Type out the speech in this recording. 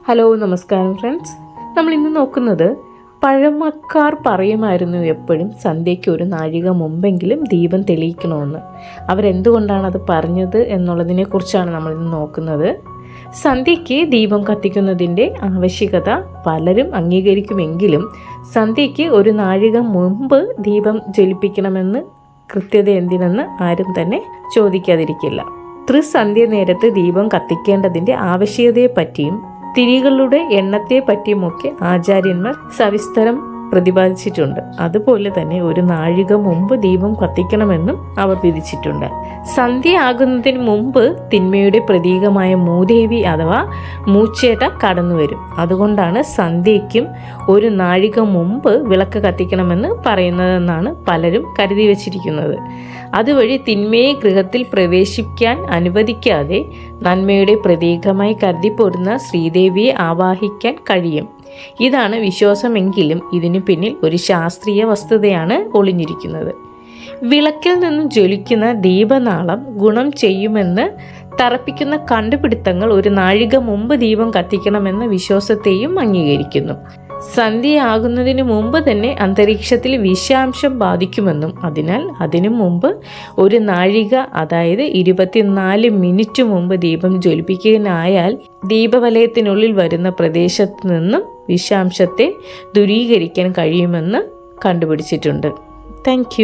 Hello നമസ്കാരം friends. നമ്മളിന്ന് നോക്കുന്നത് പഴമക്കാർ പറയുമായിരുന്നു എപ്പോഴും സന്ധ്യയ്ക്ക് ഒരു നാഴിക മുമ്പെങ്കിലും ദീപം തെളിയിക്കണമെന്ന്. അവരെന്തുകൊണ്ടാണ് അത് പറഞ്ഞത് എന്നുള്ളതിനെക്കുറിച്ചാണ് നമ്മളിന്ന് നോക്കുന്നത്. സന്ധ്യയ്ക്ക് ദീപം കത്തിക്കുന്നതിൻ്റെ ആവശ്യകത പലരും അംഗീകരിക്കുമെങ്കിലും സന്ധ്യയ്ക്ക് ഒരു നാഴിക മുമ്പ് ദീപം ജ്വലിപ്പിക്കണമെന്ന് കൃത്യത എന്തിനെന്ന് ആരും തന്നെ ചോദിക്കാതിരിക്കില്ല. ത്രിസന്ധ്യ നേരത്ത് ദീപം കത്തിക്കേണ്ടതിൻ്റെ ആവശ്യകതയെപ്പറ്റിയും തിരികളുടെ എണ്ണത്തെ പറ്റിയുമൊക്കെ ആചാര്യന്മാർ സവിസ്തരം പ്രതിപാദിച്ചിട്ടുണ്ട്. അതുപോലെ തന്നെ ഒരു നാഴിക മുമ്പ് ദീപം കത്തിക്കണമെന്നും അവർ വിധിച്ചിട്ടുണ്ട്. സന്ധ്യ ആകുന്നതിന് മുമ്പ് തിന്മയുടെ പ്രതീകമായ മൂദേവി അഥവാ മൂച്ചേട്ട കടന്നു വരും. അതുകൊണ്ടാണ് സന്ധ്യയ്ക്കും ഒരു നാഴിക മുമ്പ് വിളക്ക് കത്തിക്കണമെന്ന് പറയുന്നതെന്നാണ് പലരും കരുതി വച്ചിരിക്കുന്നത്. അതുവഴി തിന്മയെ ഗൃഹത്തിൽ പ്രവേശിക്കാൻ അനുവദിക്കാതെ നന്മയുടെ പ്രതീകമായി കരുതിപ്പോരുന്ന ശ്രീദേവിയെ ആവാഹിക്കാൻ കഴിയും. ഇതാണ് വിശ്വാസമെങ്കിലും ഇതിനു പിന്നിൽ ഒരു ശാസ്ത്രീയ വസ്തുതയാണ് ഒളിഞ്ഞിരിക്കുന്നത്. വിളക്കിൽ നിന്നും ജ്വലിക്കുന്ന ദീപനാളം ഗുണം ചെയ്യുമെന്ന് തറപ്പിക്കുന്ന കണ്ടുപിടുത്തങ്ങൾ ഒരു നാഴിക മുമ്പ് ദീപം കത്തിക്കണമെന്ന വിശ്വാസത്തെയും അംഗീകരിക്കുന്നു. സന്ധ്യയാകുന്നതിന് മുമ്പ് തന്നെ അന്തരീക്ഷത്തിൽ വിഷാംശം ബാധിക്കുമെന്നും അതിനാൽ അതിനു മുമ്പ് ഒരു നാഴിക അതായത് 24 മിനിറ്റ് മുമ്പ് ദീപം ജ്വലിപ്പിക്കാനായാൽ ദീപവലയത്തിനുള്ളിൽ വരുന്ന പ്രദേശത്ത് നിന്നും വിഷാംശത്തെ ദൂരീകരിക്കാൻ കഴിയുമെന്ന് കണ്ടുപിടിച്ചിട്ടുണ്ട്. താങ്ക്